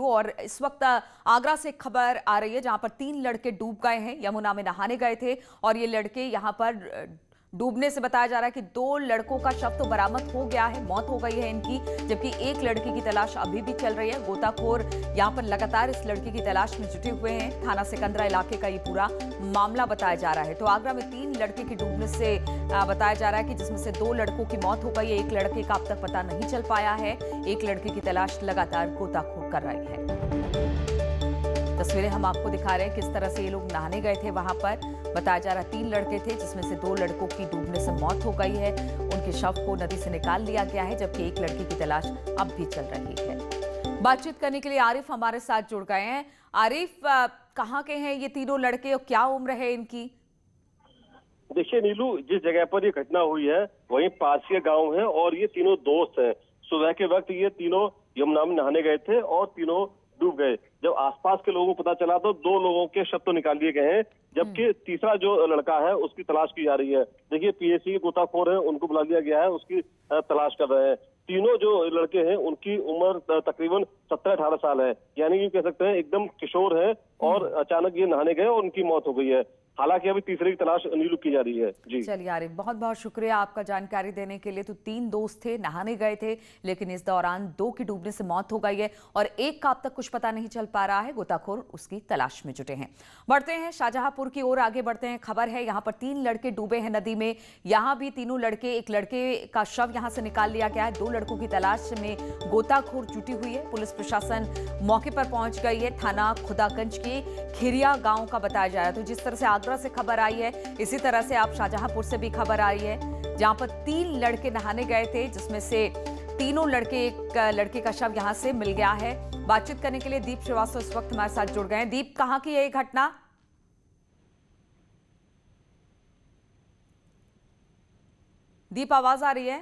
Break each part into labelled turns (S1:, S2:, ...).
S1: और इस वक्त आगरा से खबर आ रही है जहां पर 3 लड़के डूब गए हैं, यमुना में नहाने गए थे और ये लड़के यहां पर डूबने से बताया जा रहा है कि 2 लड़कों का शव तो बरामद हो गया है, मौत हो गई है इनकी, जबकि एक लड़की की तलाश अभी भी चल रही है। गोताखोर यहां पर लगातार इस लड़की की तलाश में जुटे हुए हैं। थाना सिकंदरा इलाके का ये पूरा मामला बताया जा रहा है। तो आगरा में 3 लड़के की डूबने से बताया जा रहा है कि जिसमें से 2 लड़कों की मौत हो गई है, एक लड़के का अब तक पता नहीं चल पाया है, एक लड़के की तलाश लगातार गोताखोर कर रही है। तस्वीरें हम आपको दिखा रहे हैं किस तरह से ये लोग नहाने गए थे। वहां पर बताया जा रहा है 3 लड़के थे जिसमें से 2 लड़कों की डूबने से मौत हो गई है, उनके शव को नदी से निकाल लिया गया है, जबकि एक लड़की की तलाश अब भी चल रही है। बातचीत करने के लिए आरिफ हमारे साथ जुड़ गए हैं। आरिफ, कहाँ के हैं ये तीनों लड़के और क्या उम्र है इनकी?
S2: देखिए नीलू, जिस जगह पर ये घटना हुई है वहीं पास के गांव है और ये तीनों दोस्त हैं। सुबह के वक्त ये तीनों यमुना में नहाने गए थे और तीनों डूब गए। जब आसपास के लोगों को पता चला तो 2 लोगों के शव तो निकाल लिए गए हैं, जबकि तीसरा जो लड़का है उसकी तलाश की जा रही है। देखिए पीएसी के गोताखोर हैं, उनको बुला लिया गया है, उसकी तलाश कर रहे हैं। तीनों जो लड़के हैं उनकी उम्र तकरीबन 17-18 साल है, यानी कि कह सकते हैं एकदम किशोर है और अचानक ये नहाने गए और उनकी मौत हो गई है। हालांकि अभी तीसरे की तलाश नीलू की जा रही है। जी
S1: चलिए आरिफ, बहुत बहुत शुक्रिया आपका जानकारी देने के लिए। तो 3 दोस्त थे, नहाने गए थे, लेकिन इस दौरान 2 की डूबने से मौत हो गई है और एक का अब तक कुछ पता नहीं चल पा रहा है। गोताखोर उसकी तलाश में जुटे हैं। बढ़ते हैं शाहजहांपुर की ओर, आगे बढ़ते हैं। खबर है यहाँ पर 3 लड़के डूबे हैं नदी में। यहाँ भी तीनों लड़के, एक लड़के का शव यहाँ से निकाल लिया गया है। 2 लड़कों की तलाश में गोताखोर जुटी हुई है। पुलिस प्रशासन मौके पर पहुंच गई है। थाना खुदागंज के खिरिया गांव का बताया जा रहा है। तो जिस तरह से आगरा से खबर आई है, इसी तरह से आप शाहजहांपुर से भी खबर आई है जहां पर 3 लड़के नहाने गए थे, जिसमें से तीनों लड़के, एक लड़के का शव यहां से मिल गया है। बातचीत करने के लिए दीप श्रीवास्तव इस वक्त हमारे साथ जुड़ गए हैं। दीप, कहां की है ये घटना? दीप, आवाज आ रही है?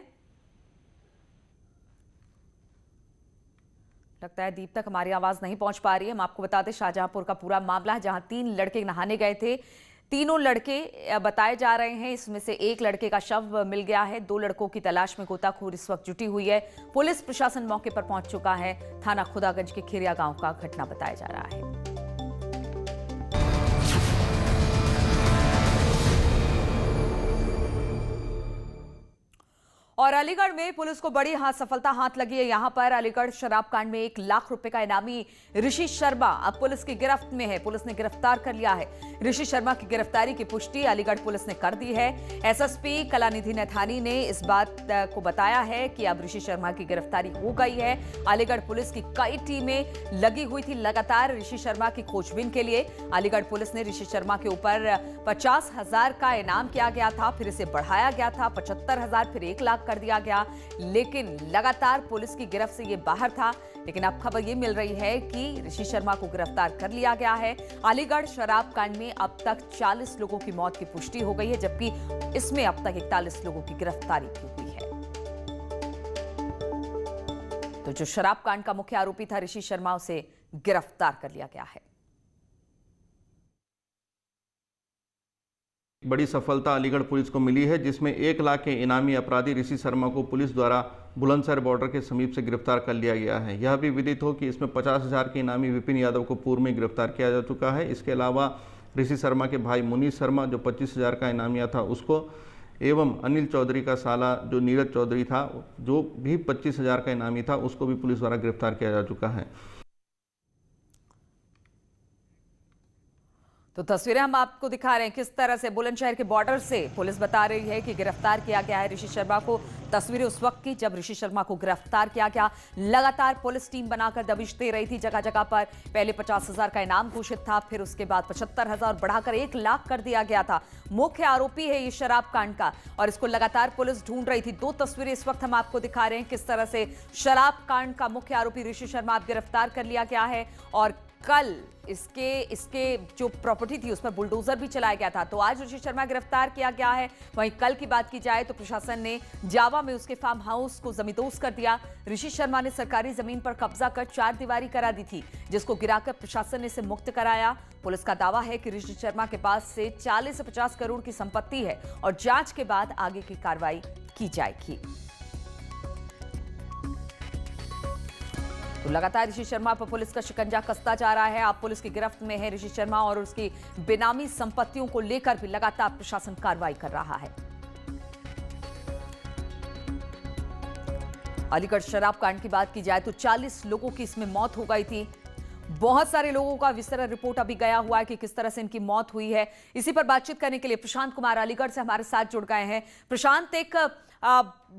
S1: लगता है दीप तक हमारी आवाज नहीं पहुंच पा रही है। हम आपको बता दें शाहजहांपुर का पूरा मामला है जहां 3 लड़के नहाने गए थे। तीनों लड़के बताए जा रहे हैं, इसमें से एक लड़के का शव मिल गया है। 2 लड़कों की तलाश में गोताखोर इस वक्त जुटी हुई है। पुलिस प्रशासन मौके पर पहुंच चुका है। थाना खुदागंज के खिरिया गांव का घटना बताया जा रहा है। और अलीगढ़ में पुलिस को बड़ी सफलता हाथ लगी है। यहां पर अलीगढ़ शराब कांड में 1 लाख रुपए का इनामी ऋषि शर्मा अब पुलिस की गिरफ्त में है। पुलिस ने गिरफ्तार कर लिया है। ऋषि शर्मा की गिरफ्तारी की पुष्टि अलीगढ़ पुलिस ने कर दी है। एसएसपी कलानिधि नैथानी ने इस बात को बताया है कि अब ऋषि शर्मा की गिरफ्तारी हो गई है। अलीगढ़ पुलिस की कई टीमें लगी हुई थी लगातार ऋषि शर्मा की खोजबीन के लिए। अलीगढ़ पुलिस ने ऋषि शर्मा के ऊपर 50,000 का इनाम किया गया था, फिर इसे बढ़ाया गया था 75,000, फिर 1 लाख कर दिया गया, लेकिन लगातार पुलिस की गिरफ्त से ये बाहर था। लेकिन अब खबर ये मिल रही है कि ऋषि शर्मा को गिरफ्तार कर लिया गया है। अलीगढ़ शराब कांड में अब तक 40 लोगों की मौत की पुष्टि हो गई है, जबकि इसमें अब तक 41 लोगों की गिरफ्तारी की हुई है। तो जो शराब कांड का मुख्य आरोपी था ऋषि शर्मा, उसे गिरफ्तार कर लिया गया है।
S3: बड़ी सफलता अलीगढ़ पुलिस को मिली है, जिसमें 1 लाख के इनामी अपराधी ऋषि शर्मा को पुलिस द्वारा बुलंदशहर बॉर्डर के समीप से गिरफ्तार कर लिया गया है। यह भी विदित हो कि इसमें 50,000 के इनामी विपिन यादव को पूर्व में गिरफ्तार किया जा चुका है। इसके अलावा ऋषि शर्मा के भाई मुनीष शर्मा जो 25,000 का इनामिया था उसको, एवं अनिल चौधरी का साला जो नीरज चौधरी था जो भी 25,000 का इनामी था, उसको भी पुलिस द्वारा गिरफ्तार किया जा चुका है।
S1: तो तस्वीरें हम आपको दिखा रहे हैं किस तरह से बुलंदशहर के बॉर्डर से पुलिस बता रही है कि गिरफ्तार किया गया है ऋषि शर्मा को। तस्वीरें उस वक्त की जब ऋषि शर्मा को गिरफ्तार किया गया। लगातार पुलिस टीम बनाकर दबिश दे रही थी जगह जगह पर। पहले 50,000 का इनाम घोषित था, फिर उसके बाद 75,000 बढ़ाकर 1 लाख कर दिया गया था। मुख्य आरोपी है ये शराब कांड का और इसको लगातार पुलिस ढूंढ रही थी। 2 तस्वीरें इस वक्त हम आपको दिखा रहे हैं किस तरह से शराब कांड का मुख्य आरोपी ऋषि शर्मा गिरफ्तार कर लिया गया है और कल इसके जो प्रॉपर्टी थी उस पर बुलडोजर भी चलाया गया था। तो आज ऋषि शर्मा गिरफ्तार किया गया है। वहीं कल की बात की जाए तो प्रशासन ने जावा में उसके फार्म हाउस को जमींदोज कर दिया। ऋषि शर्मा ने सरकारी जमीन पर कब्जा कर 4 दीवारी करा दी थी, जिसको गिराकर प्रशासन ने इसे मुक्त कराया। पुलिस का दावा है कि ऋषि शर्मा के पास से 40 से 50 करोड़ की संपत्ति है और जांच के बाद आगे की कार्रवाई की जाएगी। तो लगातार ऋषि शर्मा पर पुलिस का शिकंजा कसता जा रहा है। अब पुलिस की गिरफ्त में है ऋषि शर्मा और उसकी बेनामी संपत्तियों को लेकर भी लगातार प्रशासन कार्रवाई कर रहा है। अलीगढ़ शराब कांड की बात की जाए तो 40 लोगों की इसमें मौत हो गई थी। बहुत सारे लोगों का विस्तृत रिपोर्ट अभी गया हुआ है कि किस तरह से इनकी मौत हुई है। इसी पर बातचीत करने के लिए प्रशांत कुमार अलीगढ़ से हमारे साथ जुड़ गए हैं। प्रशांत, एक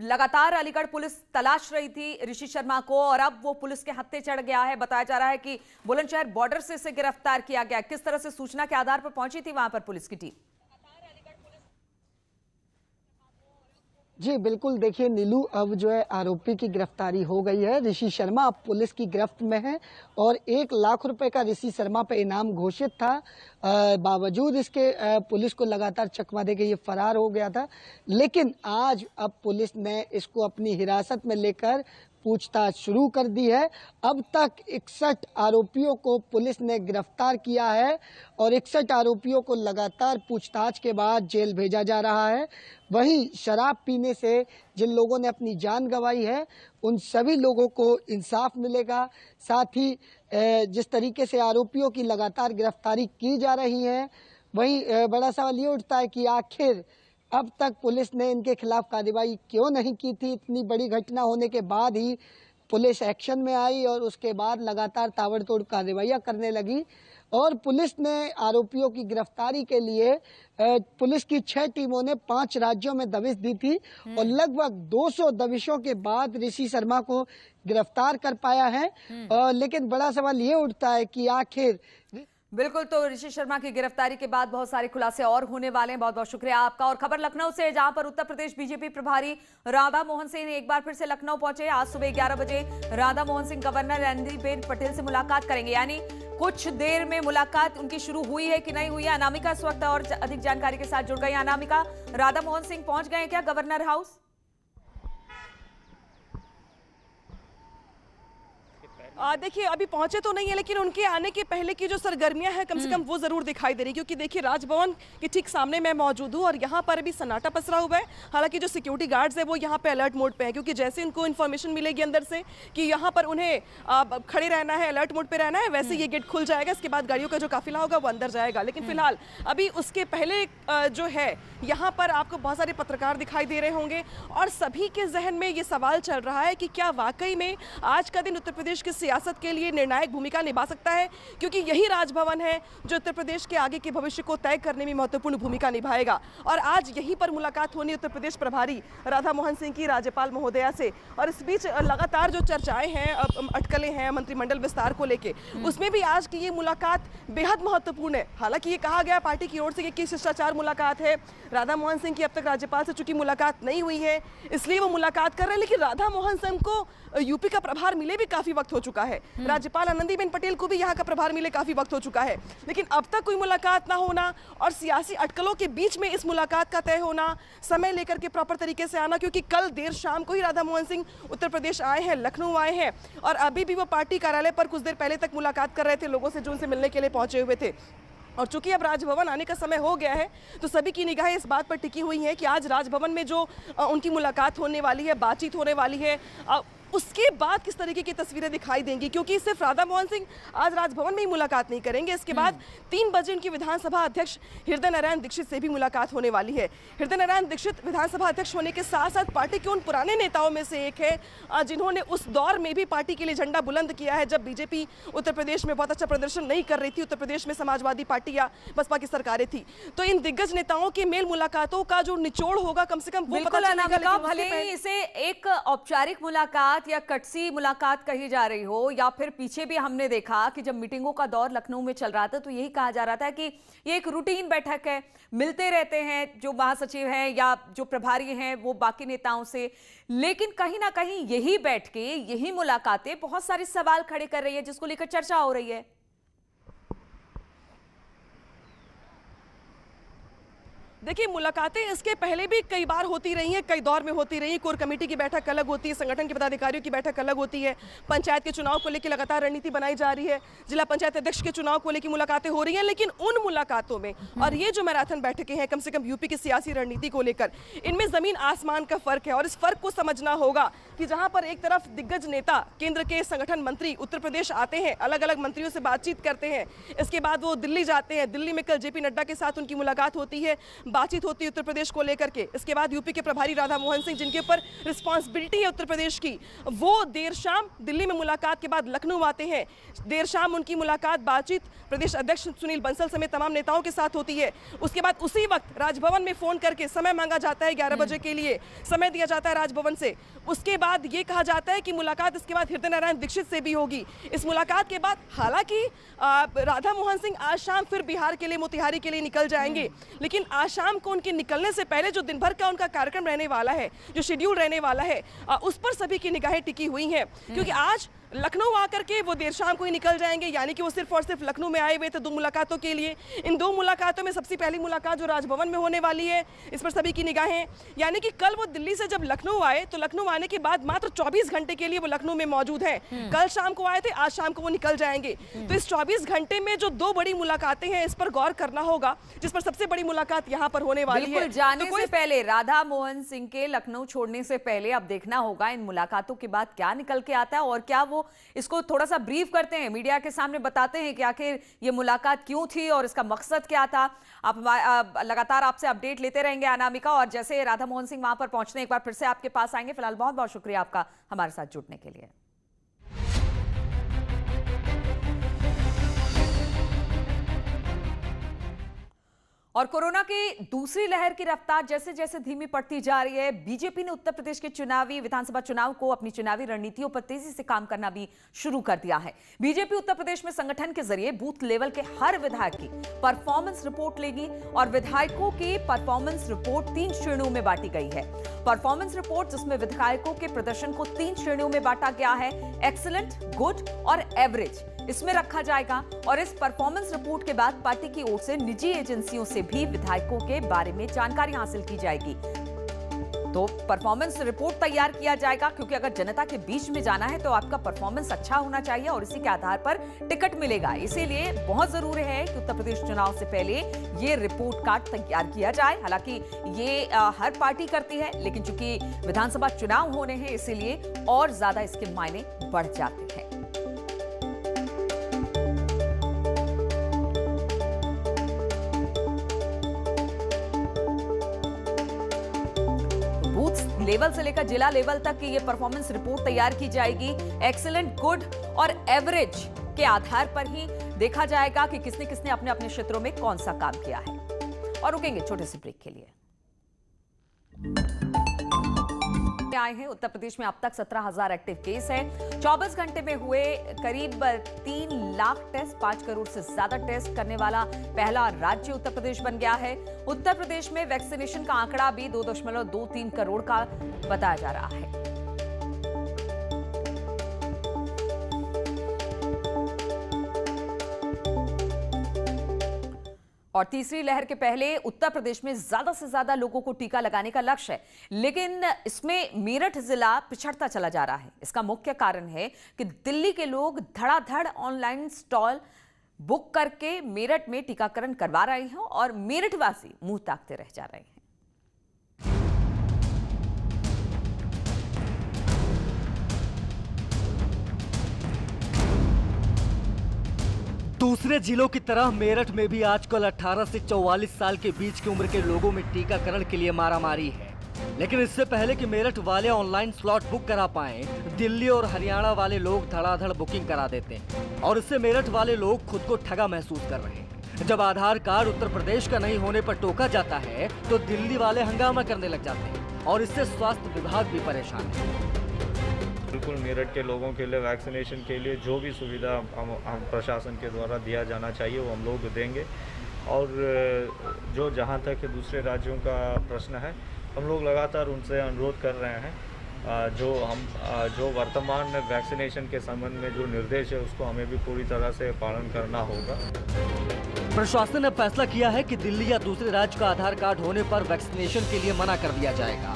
S1: लगातार अलीगढ़ पुलिस तलाश रही थी ऋषि शर्मा को और अब वो पुलिस के हत्थे चढ़ गया है। बताया जा रहा है कि बुलंदशहर बॉर्डर से इसे गिरफ्तार किया गया। किस तरह से सूचना के आधार पर पहुंची थी वहां पर पुलिस की टीम?
S4: जी बिल्कुल, देखिए नीलू, अब जो है आरोपी की गिरफ्तारी हो गई है। ऋषि शर्मा अब पुलिस की गिरफ्त में है और 1 लाख रुपए का ऋषि शर्मा पे इनाम घोषित था। बावजूद इसके पुलिस को लगातार चकमा देके ये फरार हो गया था, लेकिन आज अब पुलिस ने इसको अपनी हिरासत में लेकर पूछताछ शुरू कर दी है। अब तक 61 आरोपियों को पुलिस ने गिरफ्तार किया है और 61 आरोपियों को लगातार पूछताछ के बाद जेल भेजा जा रहा है। वहीं शराब पीने से जिन लोगों ने अपनी जान गंवाई है उन सभी लोगों को इंसाफ मिलेगा। साथ ही जिस तरीके से आरोपियों की लगातार गिरफ्तारी की जा रही है, वहीं बड़ा सवाल ये उठता है कि आखिर अब तक पुलिस ने इनके खिलाफ कार्रवाई क्यों नहीं की थी। इतनी बड़ी घटना होने के बाद ही पुलिस एक्शन में आई और उसके बाद लगातार ताबड़तोड़ कार्रवाइयां करने लगी और पुलिस ने आरोपियों की गिरफ्तारी के लिए पुलिस की 6 टीमों ने 5 राज्यों में दबिश दी थी और लगभग 200 दबिशों के बाद ऋषि शर्मा को गिरफ्तार कर पाया है। लेकिन बड़ा सवाल ये उठता है कि आखिर
S1: बिल्कुल, तो ऋषि शर्मा की गिरफ्तारी के बाद बहुत सारे खुलासे और होने वाले हैं। बहुत बहुत शुक्रिया आपका। और खबर लखनऊ से, जहां पर उत्तर प्रदेश बीजेपी प्रभारी राधा मोहन सिंह एक बार फिर से लखनऊ पहुंचे। आज सुबह 11 बजे राधा मोहन सिंह गवर्नर आनंदीबेन पटेल से मुलाकात करेंगे, यानी कुछ देर में मुलाकात उनकी शुरू हुई है कि नहीं हुई है। अनामिका इस वक्त और अधिक जानकारी के साथ जुड़ गई। अनामिका, राधा मोहन सिंह पहुंच गए क्या गवर्नर हाउस?
S5: देखिए, अभी पहुंचे तो नहीं है, लेकिन उनके आने के पहले की जो सरगर्मियां हैं कम से कम वो जरूर दिखाई दे रही, क्योंकि देखिए राजभवन के ठीक सामने मैं मौजूद हूं और यहाँ पर अभी सन्नाटा पसरा हुआ है। हालांकि जो सिक्योरिटी गार्ड्स है वो यहाँ पे अलर्ट मोड पे है, क्योंकि जैसे उनको इन्फॉर्मेशन मिलेगी अंदर से कि यहाँ पर उन्हें खड़े रहना है, अलर्ट मोड पे रहना है, वैसे ये गेट खुल जाएगा। इसके बाद गाड़ियों का जो काफिला होगा वो अंदर जाएगा। लेकिन फिलहाल अभी उसके पहले जो है यहाँ पर आपको बहुत सारे पत्रकार दिखाई दे रहे होंगे और सभी के जहन में ये सवाल चल रहा है कि क्या वाकई में आज का दिन उत्तर प्रदेश की सियासत के लिए निर्णायक भूमिका निभा सकता है, क्योंकि यही राजभवन है जो उत्तर प्रदेश के आगे के भविष्य को तय करने में महत्वपूर्ण भूमिका निभाएगा। और आज यहीं पर मुलाकात होनी उत्तर प्रदेश प्रभारी राधा मोहन सिंह की राज्यपाल महोदया से। और इस बीच लगातार जो चर्चाएं हैं, अटकलें हैं मंत्रिमंडल विस्तार को लेके, उसमें भी आज की ये मुलाकात बेहद महत्वपूर्ण है। हालांकि ये कहा गया पार्टी की ओर से कि शिष्टाचार मुलाकात है, राधा मोहन सिंह की अब तक राज्यपाल से चूंकि मुलाकात नहीं हुई है इसलिए वो मुलाकात कर रहे हैं। लेकिन राधा मोहन सिंह को यूपी का प्रभार मिले भी काफी वक्त हो चुका है, राज्यपाल आनंदीबेन पटेल को भी यहाँ का प्रभार मिले काफी वक्त हो चुका है, लेकिन अब तक कोई मुलाकात ना होना और सियासी अटकलों के बीच में इस मुलाकात का तय होना, समय लेकर के प्रॉपर तरीके से आना, क्योंकि कल देर शाम को ही राधा मोहन सिंह उत्तर प्रदेश आए हैं, लखनऊ आए हैं और अभी भी वो पार्टी कार्यालय पर कुछ देर पहले तक मुलाकात कर रहे थे लोगों से जो उनसे मिलने के लिए पहुंचे हुए थे। और चूंकि अब राजभवन आने का समय हो गया है तो सभी की निगाहें इस बात पर टिकी हुई हैं कि आज राजभवन में जो उनकी मुलाकात होने वाली है, बातचीत होने वाली है, उसके बाद किस तरीके की तस्वीरें दिखाई देंगी। क्योंकि सिर्फ राधा मोहन सिंह आज राजभवन में ही मुलाकात नहीं करेंगे, इसके बाद 3 बजे उनकी विधानसभा अध्यक्ष हृदय नारायण दीक्षित से भी मुलाकात होने वाली है। हृदय नारायण दीक्षित विधानसभा अध्यक्ष होने के साथ साथ पार्टी के उन पुराने नेताओं में से एक है जिन्होंने उस दौर में भी पार्टी के लिए झंडा बुलंद किया है जब बीजेपी उत्तर प्रदेश में बहुत अच्छा प्रदर्शन नहीं कर रही थी, उत्तर प्रदेश में समाजवादी पार्टी या बसपा की सरकारें थी। तो इन दिग्गज नेताओं के मेल मुलाकातों का जो निचोड़ होगा कम से कम वो पता चलेगा।
S1: भले ही इसे एक औपचारिक मुलाकात या कटसी मुलाकात कही जा रही हो या फिर पीछे भी हमने देखा कि जब मीटिंगों का दौर लखनऊ में चल रहा था तो यही कहा जा रहा था कि ये एक रूटीन बैठक है, मिलते रहते हैं जो महासचिव हैं या जो प्रभारी हैं वो बाकी नेताओं से, लेकिन कहीं ना कहीं यही बैठ के यही मुलाकातें बहुत सारे सवाल खड़े कर रही है जिसको लेकर चर्चा हो रही है।
S5: देखिए, मुलाकातें इसके पहले भी कई बार होती रही हैं, कई दौर में होती रही हैं। कोर कमेटी की बैठक अलग होती है, संगठन के पदाधिकारियों की बैठक अलग होती है, पंचायत के चुनाव को लेकर लगातार रणनीति बनाई जा रही है, जिला पंचायत अध्यक्ष के चुनाव को लेकर मुलाकातें हो रही हैं। लेकिन उन मुलाकातों में और ये जो मैराथन बैठकें हैं, कम से कम यूपी की सियासी रणनीति को लेकर, इनमें जमीन आसमान का फर्क है। और इस फर्क को समझना होगा कि जहां पर एक तरफ दिग्गज नेता, केंद्र के संगठन मंत्री उत्तर प्रदेश आते हैं, अलग अलग मंत्रियों से बातचीत करते हैं, इसके बाद वो दिल्ली जाते हैं, दिल्ली में कल जेपी नड्डा के साथ उनकी मुलाकात होती है, बातचीत होती है उत्तर प्रदेश को लेकर के। इसके बाद यूपी के प्रभारी राधा मोहन सिंह, जिनके ऊपर रिस्पांसिबिलिटी है उत्तर प्रदेश की, वो देर शाम दिल्ली में मुलाकात के बाद लखनऊ आते हैं। देर शाम उनकी मुलाकात, बातचीत प्रदेश अध्यक्ष सुनील बंसल समेत तमाम नेताओं के साथ होती है। उसके बाद उसी वक्त राजभवन में फोन करके समय मांगा जाता है, 11 बजे के लिए समय दिया जाता है राजभवन से। उसके बाद ये कहा जाता है कि मुलाकात इसके बाद हृदय नारायण दीक्षित से भी होगी। इस मुलाकात के बाद हालांकि राधा मोहन सिंह आज शाम फिर बिहार के लिए, मोतिहारी के लिए निकल जाएंगे, लेकिन आज शाम को उनके निकलने से पहले जो दिन भर का उनका कार्यक्रम रहने वाला है, जो शेड्यूल रहने वाला है, उस पर सभी की निगाहें टिकी हुई हैं। क्योंकि आज लखनऊ आकर के वो देर शाम को ही निकल जाएंगे, यानी कि वो सिर्फ और सिर्फ लखनऊ में आए हुए थे 2 मुलाकातों के लिए। इन 2 मुलाकातों में सबसे पहली मुलाकात जो राजभवन में होने वाली है, इस पर सभी की निगाहें, यानी कि कल वो दिल्ली से जब लखनऊ आए तो लखनऊ आने के बाद मात्र 24 घंटे के लिए वो लखनऊ में मौजूद हैं। कल शाम को आए थे, आज शाम को वो निकल जाएंगे। तो इस 24 घंटे में जो 2 बड़ी मुलाकातें हैं, इस पर गौर करना होगा, जिस पर सबसे बड़ी मुलाकात यहाँ पर होने वाली है।
S1: जाने से पहले, राधा मोहन सिंह के लखनऊ छोड़ने से पहले अब देखना होगा इन मुलाकातों के बाद क्या निकल के आता है और क्या वो इसको थोड़ा सा ब्रीफ करते हैं, मीडिया के सामने बताते हैं कि आखिर ये मुलाकात क्यों थी और इसका मकसद क्या था। आप लगातार आपसे अपडेट लेते रहेंगे अनामिका, और जैसे राधा मोहन सिंह वहां पर पहुंचने एक बार फिर से आपके पास आएंगे। फिलहाल बहुत बहुत शुक्रिया आपका हमारे साथ जुड़ने के लिए। और कोरोना की दूसरी लहर की रफ्तार जैसे जैसे धीमी पड़ती जा रही है, बीजेपी ने उत्तर प्रदेश के चुनावी विधानसभा चुनाव को अपनी चुनावी रणनीतियों पर तेजी से काम करना भी शुरू कर दिया है। बीजेपी उत्तर प्रदेश में संगठन के जरिए बूथ लेवल के हर विधायक की परफॉर्मेंस रिपोर्ट लेगी और विधायकों की परफॉर्मेंस रिपोर्ट 3 श्रेणियों में बांटी गई है। परफॉर्मेंस रिपोर्ट जिसमें विधायकों के प्रदर्शन को 3 श्रेणियों में बांटा गया है, एक्सीलेंट, गुड और एवरेज, इसमें रखा जाएगा। और इस परफॉर्मेंस रिपोर्ट के बाद पार्टी की ओर से निजी एजेंसियों से भी विधायकों के बारे में जानकारी हासिल की जाएगी। तो परफॉर्मेंस रिपोर्ट तैयार किया जाएगा, क्योंकि अगर जनता के बीच में जाना है तो आपका परफॉर्मेंस अच्छा होना चाहिए और इसी के आधार पर टिकट मिलेगा। इसीलिए बहुत जरूरी है कि उत्तर प्रदेश चुनाव से पहले ये रिपोर्ट कार्ड तैयार किया जाए। हालांकि ये हर पार्टी करती है, लेकिन चूंकि विधानसभा चुनाव होने हैं इसीलिए और ज्यादा इसके मायने बढ़ जाते हैं। लेवल से लेकर जिला लेवल तक की ये परफॉर्मेंस रिपोर्ट तैयार की जाएगी। एक्सीलेंट, गुड और एवरेज के आधार पर ही देखा जाएगा कि किसने किसने अपने अपने क्षेत्रों में कौन सा काम किया है। और रुकेंगे छोटे से ब्रेक के लिए। आए हैं उत्तर प्रदेश में अब तक 17,000 एक्टिव केस है। 24 घंटे में हुए करीब 3 लाख टेस्ट, 5 करोड़ से ज्यादा टेस्ट करने वाला पहला राज्य उत्तर प्रदेश बन गया है। उत्तर प्रदेश में वैक्सीनेशन का आंकड़ा भी 2.23 करोड़ का बताया जा रहा है। और तीसरी लहर के पहले उत्तर प्रदेश में ज्यादा से ज्यादा लोगों को टीका लगाने का लक्ष्य है, लेकिन इसमें मेरठ जिला पिछड़ता चला जा रहा है। इसका मुख्य कारण है कि दिल्ली के लोग धड़ाधड़ ऑनलाइन स्टॉल बुक करके मेरठ में टीकाकरण करवा रहे हैं और मेरठवासी मुंह ताकते रह जा रहे हैं।
S6: दूसरे जिलों की तरह मेरठ में भी आजकल 18 से 44 साल के बीच की उम्र के लोगों में टीकाकरण के लिए मारामारी है। लेकिन इससे पहले कि मेरठ वाले ऑनलाइन स्लॉट बुक करा पाएं, दिल्ली और हरियाणा वाले लोग धड़ाधड़ बुकिंग करा देते हैं और इससे मेरठ वाले लोग खुद को ठगा महसूस कर रहे हैं। जब आधार कार्ड उत्तर प्रदेश का नहीं होने पर टोका जाता है तो दिल्ली वाले हंगामा करने लग जाते हैं और इससे स्वास्थ्य विभाग भी परेशान है।
S7: बिल्कुल मेरठ के लोगों के लिए वैक्सीनेशन के लिए जो भी सुविधा हम प्रशासन के द्वारा दिया जाना चाहिए वो हम लोग देंगे। और जो जहां तक दूसरे राज्यों का प्रश्न है, हम लोग लगातार उनसे अनुरोध कर रहे हैं जो वर्तमान वैक्सीनेशन के संबंध में जो निर्देश है उसको हमें भी पूरी तरह से पालन करना होगा।
S6: प्रशासन ने फैसला किया है कि दिल्ली या दूसरे राज्य का आधार कार्ड होने पर वैक्सीनेशन के लिए मना कर दिया जाएगा,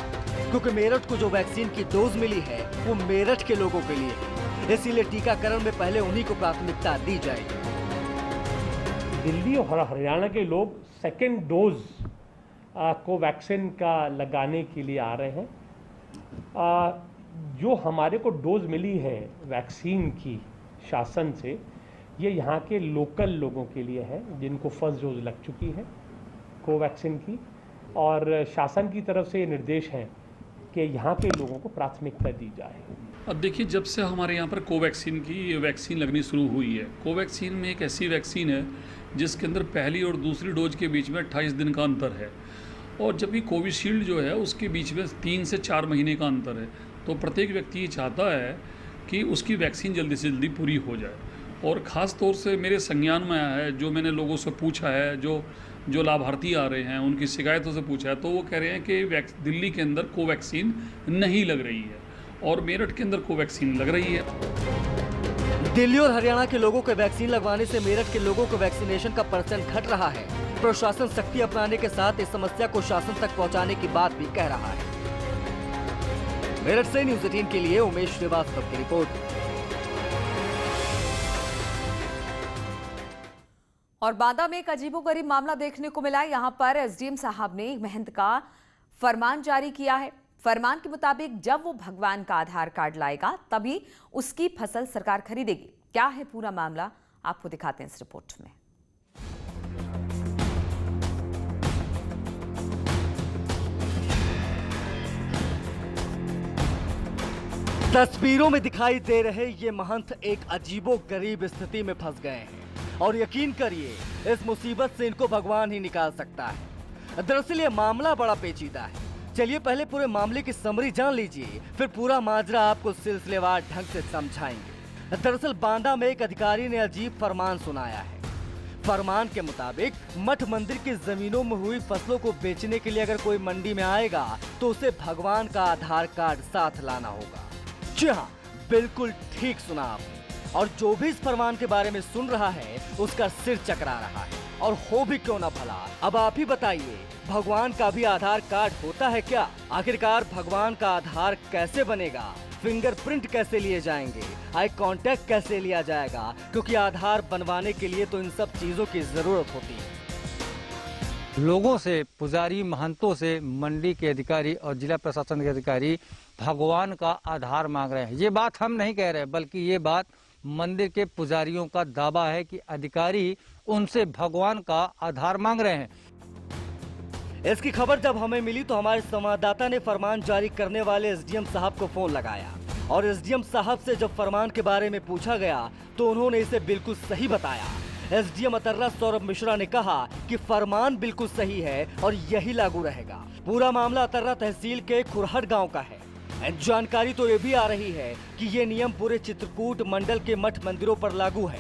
S6: क्योंकि मेरठ को जो वैक्सीन की डोज मिली है वो मेरठ के लोगों के लिए है, इसीलिए टीकाकरण में पहले उन्हीं को प्राथमिकता दी जाएगी।
S8: दिल्ली और हरियाणा के लोग सेकेंड डोज कोवैक्सीन का लगाने के लिए आ रहे हैं। जो हमारे को डोज मिली है वैक्सीन की शासन से, ये यहाँ के लोकल लोगों के लिए है जिनको फर्स्ट डोज लग चुकी है कोवैक्सीन की, और शासन की तरफ से ये निर्देश है कि यहाँ के लोगों को प्राथमिकता दी जाए।
S9: अब देखिए, जब से हमारे यहाँ पर कोवैक्सीन की वैक्सीन लगनी शुरू हुई है, कोवैक्सीन में एक ऐसी वैक्सीन है जिसके अंदर पहली और दूसरी डोज के बीच में 28 दिन का अंतर है, और जबकि कोविशील्ड जो है उसके बीच में 3 से 4 महीने का अंतर है। तो प्रत्येक व्यक्ति ये चाहता है कि उसकी वैक्सीन जल्दी से जल्दी पूरी हो जाए, और ख़ास तौर से मेरे संज्ञान में आया है, जो मैंने लोगों से पूछा है, जो लाभार्थी आ रहे हैं उनकी शिकायतों से पूछा है, तो वो कह रहे हैं कि दिल्ली के अंदर कोवैक्सीन नहीं लग रही है और मेरठ के अंदर कोवैक्सीन लग रही है।
S6: दिल्ली और हरियाणा के लोगों को वैक्सीन लगवाने से मेरठ के लोगों को वैक्सीनेशन का परसेंट घट रहा है। प्रशासन सख्ती अपनाने के साथ इस समस्या को शासन तक पहुंचाने की बात भी कह रहा है। मेरठ से न्यूज़ 18 के लिए उमेश श्रीवास्तव की रिपोर्ट।
S1: और बांदा में एक अजीबोगरीब मामला देखने को मिला। यहां पर एसडीएम साहब ने महंत का फरमान जारी किया है। फरमान के मुताबिक जब वो भगवान का आधार कार्ड लाएगा तभी उसकी फसल सरकार खरीदेगी। क्या है पूरा मामला, आपको दिखाते हैं इस रिपोर्ट में।
S6: तस्वीरों में दिखाई दे रहे ये महंत एक अजीबोगरीब स्थिति में फंस गए हैं, और यकीन करिए इस मुसीबत से इनको भगवान ही निकाल सकता है। दरअसल ये मामला बड़ा पेचीदा है। चलिए पहले पूरे मामले की समरी जान लीजिए, फिर पूरा माजरा आपको सिलसिलेवार ढंग से समझाएंगे। दरअसल बांदा में एक अधिकारी ने अजीब फरमान सुनाया है। फरमान के मुताबिक मठ मंदिर की जमीनों में हुई फसलों को बेचने के लिए अगर कोई मंडी में आएगा तो उसे भगवान का आधार कार्ड साथ लाना होगा। जी हाँ, बिल्कुल ठीक सुना आपने। और जो भी इस फरमान के बारे में सुन रहा है उसका सिर चकरा रहा है, और हो भी क्यों ना भला। अब आप ही बताइए, भगवान का भी आधार कार्ड होता है क्या? आखिरकार भगवान का आधार कैसे बनेगा? फिंगरप्रिंट कैसे लिए जाएंगे? आई कांटेक्ट कैसे लिया जाएगा? क्योंकि आधार बनवाने के लिए तो इन सब चीजों की जरूरत होती है।
S10: लोगों से, पुजारी महंतों से, मंडी के अधिकारी और जिला प्रशासन के अधिकारी भगवान का आधार मांग रहे हैं। ये बात हम नहीं कह रहे, बल्कि ये बात मंदिर के पुजारियों का दावा है कि अधिकारी उनसे भगवान का आधार मांग रहे हैं।
S6: इसकी खबर जब हमें मिली तो हमारे संवाददाता ने फरमान जारी करने वाले एसडीएम साहब को फोन लगाया, और एसडीएम साहब से जब फरमान के बारे में पूछा गया तो उन्होंने इसे बिल्कुल सही बताया। एसडीएम अतर्रा सौरभ मिश्रा ने कहा कि फरमान बिल्कुल सही है और यही लागू रहेगा। पूरा मामला अतर्रा तहसील के खुरहट गाँव का है। जानकारी तो ये भी आ रही है कि ये नियम पूरे चित्रकूट मंडल के मठ मंदिरों पर लागू है।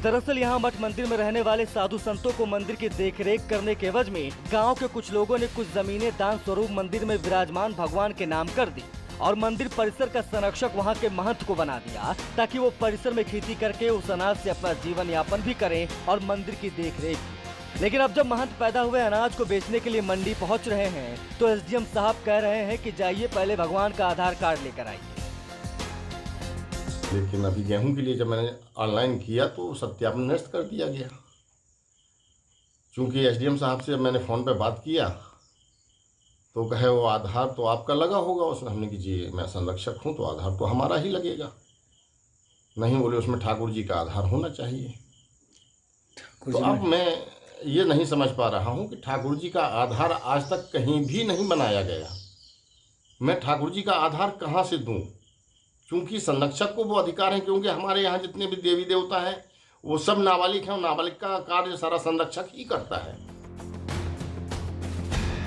S6: दरअसल यहाँ मठ मंदिर में रहने वाले साधु संतों को मंदिर की देखरेख करने के एवज में गांव के कुछ लोगों ने कुछ जमीनें दान स्वरूप मंदिर में विराजमान भगवान के नाम कर दी, और मंदिर परिसर का संरक्षक वहाँ के महंत को बना दिया ताकि वो परिसर में खेती करके उस अनाज से अपना जीवन यापन भी करें और मंदिर की देखरेख। लेकिन अब जब महंत पैदा हुए अनाज को बेचने के लिए मंडी पहुंच रहे हैं तो एसडीएम साहब कह रहे हैं कि जाइए पहले भगवान का आधार कार्ड लेकर आइए।
S11: लेकिन अभी गेहूं के लिए जब मैंने ऑनलाइन किया तो सत्यापन नष्ट कर दिया गया। चूंकि एसडीएम साहब से मैंने फ़ोन पे बात किया तो कहे वो आधार तो आपका लगा होगा। उसने हमने कि जी मैं संरक्षक हूँ तो आधार तो हमारा ही लगेगा। नहीं बोले उसमें ठाकुर जी का आधार होना चाहिए। तो अब मैं ये नहीं समझ पा रहा हूँ कि ठाकुर जी का आधार आज तक कहीं भी नहीं बनाया गया। मैं ठाकुर जी का आधार कहाँ से दूँ? क्योंकि संरक्षक को वो अधिकार है, क्योंकि हमारे यहाँ जितने भी देवी देवता हैं वो सब नाबालिग हैं, नाबालिग का कार्य सारा संरक्षक ही करता है।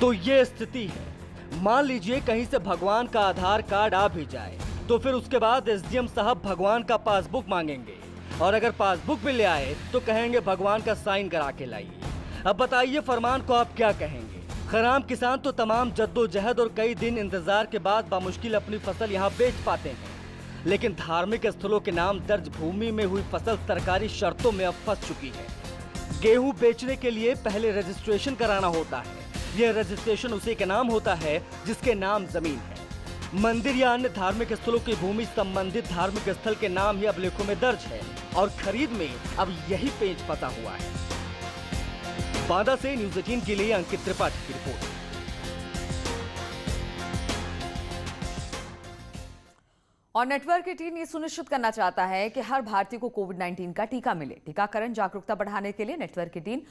S6: तो ये स्थिति है। मान लीजिए कहीं से भगवान का आधार कार्ड आ भी जाए तो फिर उसके बाद एसडीएम साहब भगवान का पासबुक मांगेंगे, और अगर पासबुक भी ले आए तो कहेंगे भगवान का साइन करा के लाइए। अब बताइए फरमान को आप क्या कहेंगे? खराम किसान तो तमाम जद्दोजहद और कई दिन इंतजार के बाद बामुश्किल अपनी फसल यहाँ बेच पाते हैं, लेकिन धार्मिक स्थलों के नाम दर्ज भूमि में हुई फसल सरकारी शर्तों में अब फंस चुकी है। गेहूं बेचने के लिए पहले रजिस्ट्रेशन कराना होता है। यह रजिस्ट्रेशन उसी के नाम होता है जिसके नाम जमीन है। मंदिर या अन्य धार्मिक स्थलों की भूमि संबंधित धार्मिक स्थल के नाम ही अभिलेखों में दर्ज है और खरीद में अब यही पेंच फंसा हुआ है। बांदा से न्यूज़ 18 के लिए अंकित त्रिपाठी की रिपोर्ट।
S1: और नेटवर्क 18 ये सुनिश्चित करना चाहता है कि हर भारतीय को कोविड-19 का टीका मिले। टीकाकरण जागरूकता बढ़ाने के लिए नेटवर्क 18